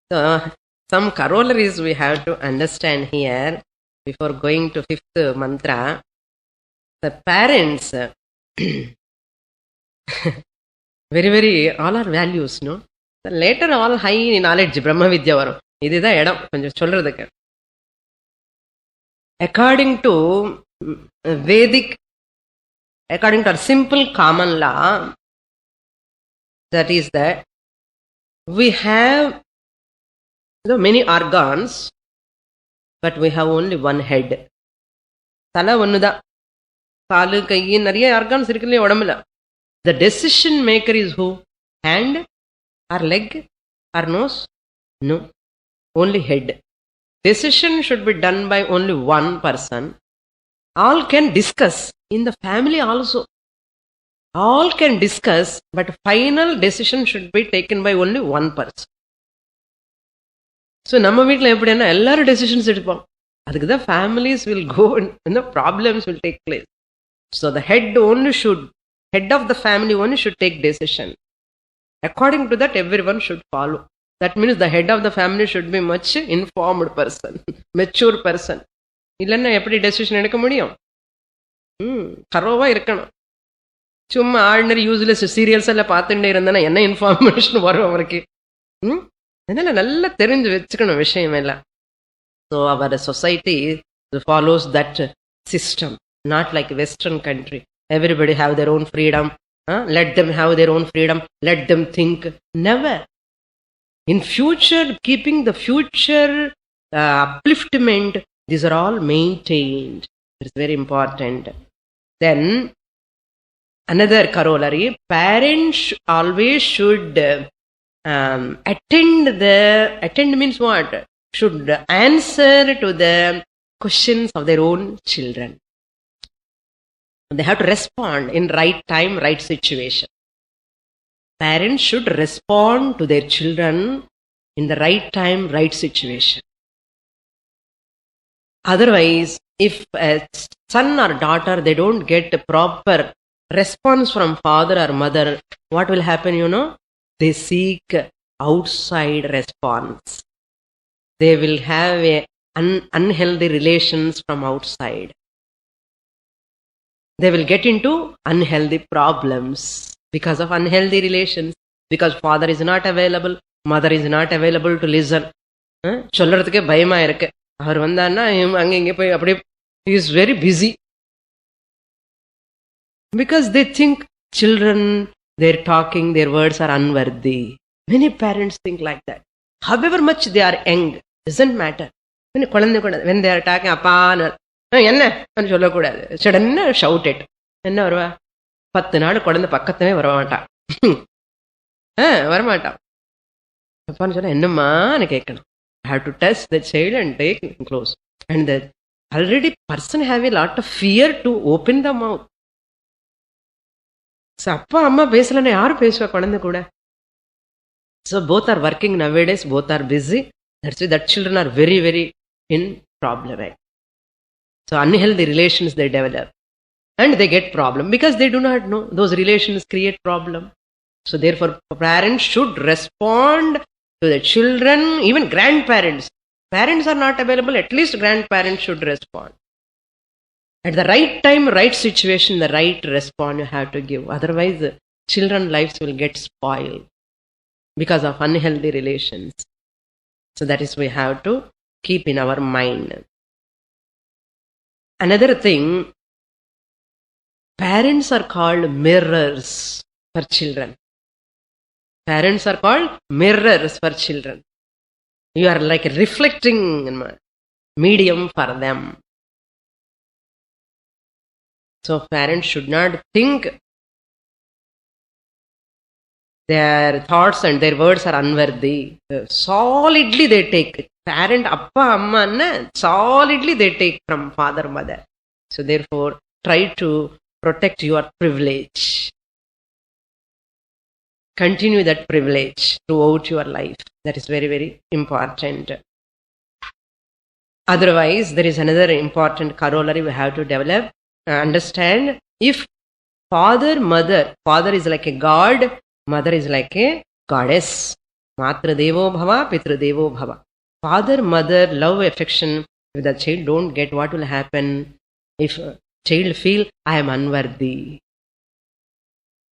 So, some corollaries we have to understand here before going to fifth mantra. The parents, very, very, all are values, no? Later all high knowledge, Brahma Vidya varum. Idha edam konjam solradhukku. According to Vedic, according to our simple common law, that is that we have many organs, but we have only one head. Thala onnuda, kaalu kai nariya organs irukku odambula. The decision maker is who? Hand or leg or nose? No, only head. Decision should be done by only one person. All can discuss. In the family also, all can discuss, but final decision should be taken by only one person. So, நம்ம வீட்டில் எப்படின்னா எல்லாரும் decisions எடுப்போம். அதுக்கு தான் families will go and the problems will take place. So, the head of the family only should take decision. According to that, everyone should follow. That means the head of the family should be much informed person, mature person. இல்லைன்னா எப்படி decision எடுக்க முடியும்? கரோவா இருக்கணும். சும்மா ordinary useless serials எல்லாம் பார்த்துட்டே இருந்தேன்னா என்ன இன்ஃபார்மேஷன் வரும் அவருக்கு? அதனால நல்லா தெரிஞ்சு வச்சுக்கணும் விஷயம் எல்லாம். So our society follows that system, not like western country. Everybody have their own freedom. Let them have their own freedom, let them think. Never. In future, keeping the future upliftment, these are all maintained. It's very important. Then, another corollary, parents always should attend means what? Should answer to the questions of their own children. They have to respond in right time, right situation. Parents should respond to their children in the right time, right situation. Otherwise, if a son or daughter, they don't get a proper response from father or mother, what will happen, you know? They seek outside response. They will have unhealthy relations from outside. They will get into unhealthy problems. Because of unhealthy relations, because father is not available, mother is not available to listen. சொல்றதுக்கே பயமா இருக்கு. அவர் வந்தான்னா அங்க இங்க போய் அப்படியே he is very busy. Because they think children, their talking, their words are unworthy. Many parents think like that. However much they are young, doesn't matter. When they are talking, அப்பா என்ன சொல்லக்கூடாது. சடன்னா shout it. என்ன வருவா? 10 நாள் குழந்தை பக்கத்தவே வரமாட்டான். வரமாட்டான். அப்பான்னு சொன்னா என்னம்மான்னு கேட்கணும். I have to touch the child and take close. And the already person have a lot of fear to open the mouth. So அப்பா அம்மா பேசலன்னா யாரு பேசுவா குழந்தை கூட? So both are working nowadays, both are busy. That's why that children are very, very in problem. Right? So unhealthy relations they develop. And they get problem because they do not know. Those relations create problem. So therefore, parents should respond to the children, even grandparents. Parents are not available, at least grandparents should respond. At the right time, right situation, the right response you have to give. Otherwise, children's lives will get spoiled because of unhealthy relations. So that is we have to keep in our mind. Another thing, parents are called mirrors for children. Parents are called mirrors for children. You are like a reflecting medium for them. So parents should not think their thoughts and their words are unworthy. Solidly they take it. Parent, appa, amma, solidly they take from father, mother. So therefore, try to protect your privilege. Continue that privilege throughout your life. That is very, very important. Otherwise, there is another important corollary we have to develop, understand. If father is like a god, mother is like a goddess. Matra devo bhava, pitra devo bhava. Father, mother, love, affection with the child don't get, what will happen? If child feel, I am unworthy.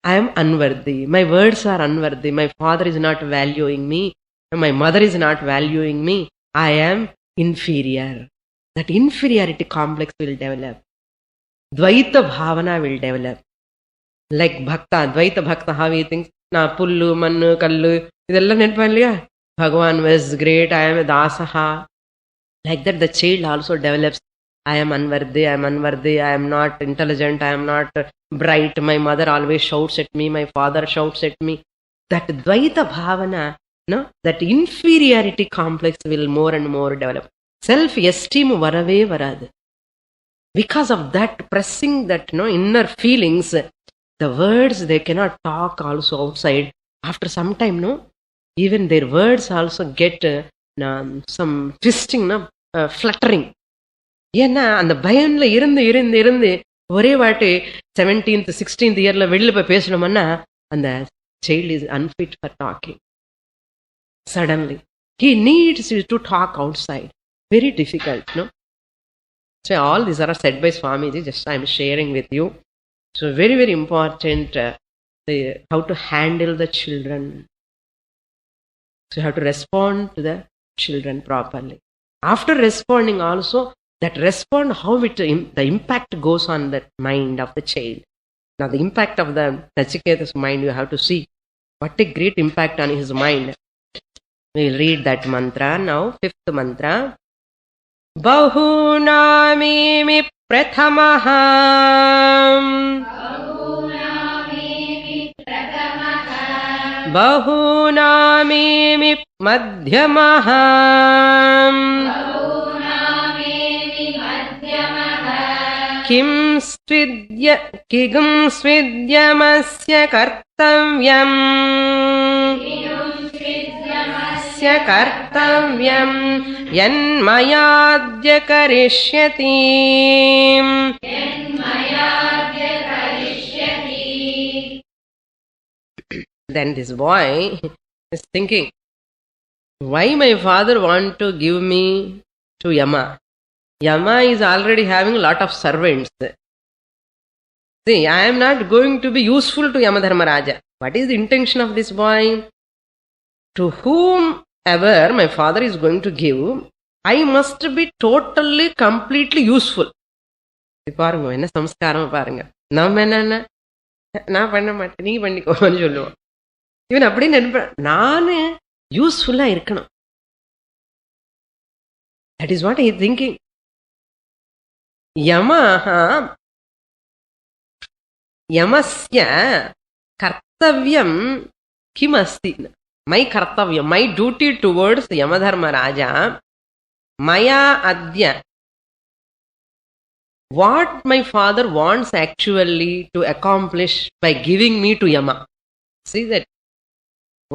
I am unworthy. My words are unworthy. My father is not valuing me. My mother is not valuing me. I am inferior. That inferiority complex will develop. Dvaita bhavana will develop. Like bhakta, Dvaita bhakta, how he thinks, na pullu, mannu, kallu, idella netpalliya. Bhagavan was great, I am a dasaha. Like that, the child also develops. I am unworthy, I am unworthy, I am not intelligent, I am not bright. My mother always shouts at me, my father shouts at me. That Dvaita bhavana, no, that inferiority complex will more and more develop. Self-esteem varave varad. Because of that, pressing that inner feelings, the words they cannot talk also outside. After some time, even their words also get some twisting, fluttering. ஏன்னா அந்த பயம்ல இருந்து இருந்து இருந்து ஒரே வாட்டி 17th 16th இயர்ல வெளியில போய் பேசணும்னா அந்த child is unfit for talking. Suddenly he needs to talk outside. Very difficult, no? So all these are said by Swamiji, just I am sharing with you. So very, very important, how to handle the children. So you have to respond to the children properly. After responding also, that respond, how the impact goes on the mind of the child. Now the impact of the Nachiketa's mind, you have to see what a great impact on his mind. We will read that mantra now, 5th mantra. Bahunamimi prathamaha. Bahunamimi madhyamaha. Kim svidyamasya kartavyam. Kartavyam yanmayadya karishyati. Then this boy is thinking, why my father want to give me to Yama? Yama is already having a lot of servants. See, I am not going to be useful to Yamadharmaraja. What is the intention of this boy? To whomever my father is going to give, I must be totally, completely useful. பாருங்க என்ன சம்ஸ்காரம் பாருங்க. நம்ம என்ன, நான் பண்ண மாட்டேன், நீ பண்ணிக்கோன்னு சொல்லுவோம். இவன் அப்படின்னு நினைப்ப, நானு யூஸ்ஃபுல்லா இருக்கணும். That is what he is thinking. Yamasya kartavyam kim asti. My kartavya, my duty towards Yamadharma Raja, maya adya. What my father wants actually to accomplish by giving me to Yama. See that?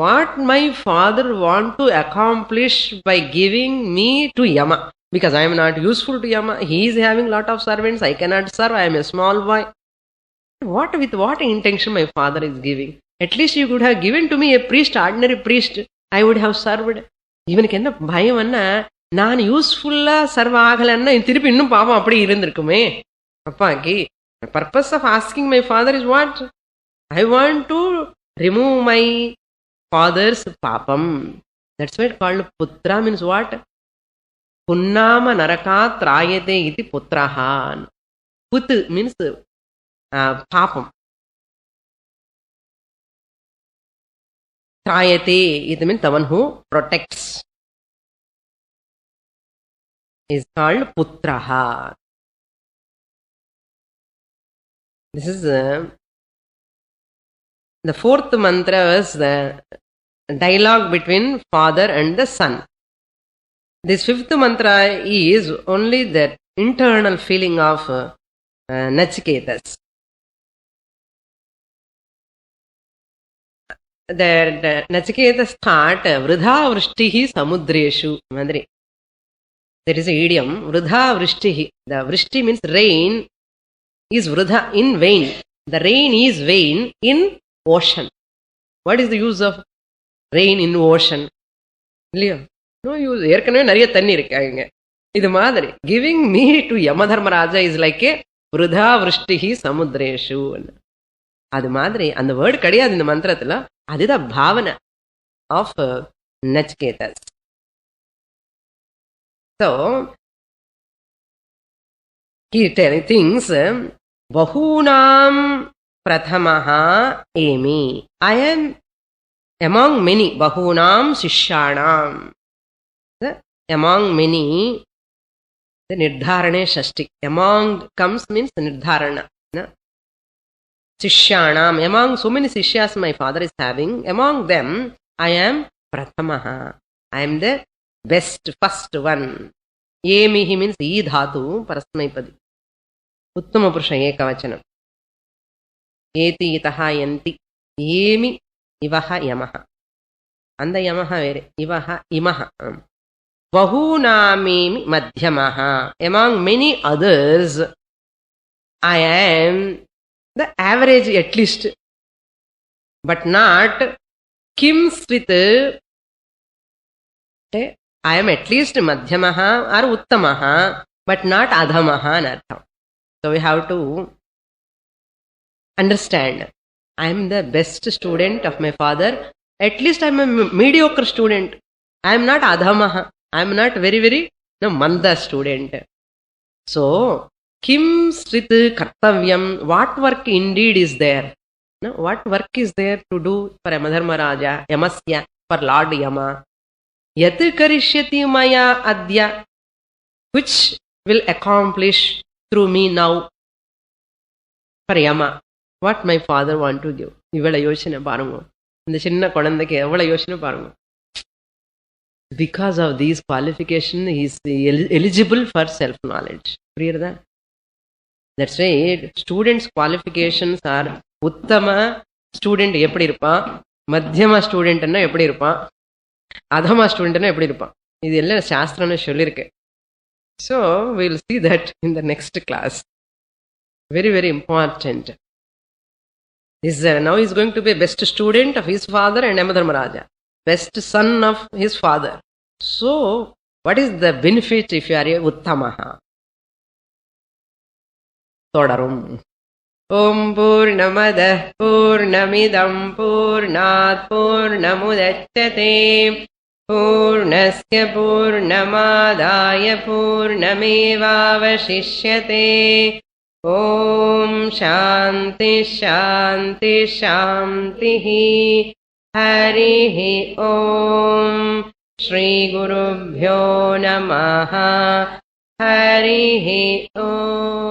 What my father want to accomplish by giving me to Yama. Because I am not useful to Yama. He is having lot of servants. I cannot serve. I am a small boy. With what intention my father is giving? At least you could have given to me a priest, ordinary priest. I would have served. இவனுக்கு என்ன பயம்னா, நான் யூஸ்ஃபுல்லா serve ஆகலன்னா திருப்பி இன்னும் பாவம் அப்படி இருந்திருக்குமே அப்பாக்கு. Purpose of asking my father is what? I want to remove my father's papam. That's why it's called putra, means what? Punnama naraka trayate iti putraha. Put means papam. Trayate, it means the one who protects, is called putraha. This is the 4th mantra was the dialogue between father and the son. This 5th mantra is only the internal feeling of Nachiketas. The Nachiketas thought, Vridha vrishtihi samudreshu. Madri. There is an idiom, Vridha Vrishtihi. The Vrishti means rain is Vridha, in vain. The rain is vain in ocean. What is the use of rain in ocean? இல்லையா? No use. ஏற்கனவே நிறைய தண்ணி இருக்காங்க. இது மாதிரி giving me to Yamadharmaraja is like a விருதா விருஷ்டிஹி சமுத்திரேஷு. அது மாதிரி அந்த வேர்டு கிடையாது இந்த மந்திரத்துல. அதுதான் பாவனை of நச்கேதஸ். So he thinks bahunam prathamaha emi. I am among many. Bahunam sishyanam. Among many. The nirdharane shashti. Among comes means nirdharana. Sishyanam. Among so many sishyas my father is having. Among them I am prathamaha. I am the best, first one. Emihi means ee dhatu parasmaipadi. Uttama purusha ekavachanam. Eti itaha yanti. Emi ivaha yamaha. Anda yamaha vere. Ivaha imaha. Bahunamemi madhyamaha. Among many others, I am the average at least, but not kimsvit. I am at least madhyamaha or uttamaha, but not adhamaha anartham. So we have to understand. I am the best student of my father. At least I am a mediocre student. I am not adhamaha. I am not very manda student. So kim srit kartavyam. What work indeed is there? No, what work is there to do for Yamadharmaraja, Yamasya, for Lord Yama? Yat karishyati maya adya. Which will accomplish through me now for Yama. What my father want to give. Ivala yoshana parungo. இந்த சின்ன குழந்தைக்கு எவ்வளவு யோசனை பாருங்க. Because of these qualifications he is eligible for self knowledge. புரியுறதா? That's why students qualifications are Uttama student எப்படி இருப்பான், மத்தியம ஸ்டூடெண்ட்னா எப்படி இருப்பான், அதம ஸ்டூடெண்ட்னா எப்படி இருப்பான். இது எல்லாம் சாஸ்திரம்னு சொல்லியிருக்கு. So we will see that in the next class. Very important. Now he is going to be best student of his father and Yamadharmaraja, best son of his father. So what is the benefit if you are a uttamaha? Thodarum. Om Purnamada Purnamidam Purnat Purnamudachyate Purnasya Purnamadaya Purnamevavashishyate. Om Shanti Shanti Shantihi. Harihi Om. Shri Gurubhyo Namaha. Harihi Om.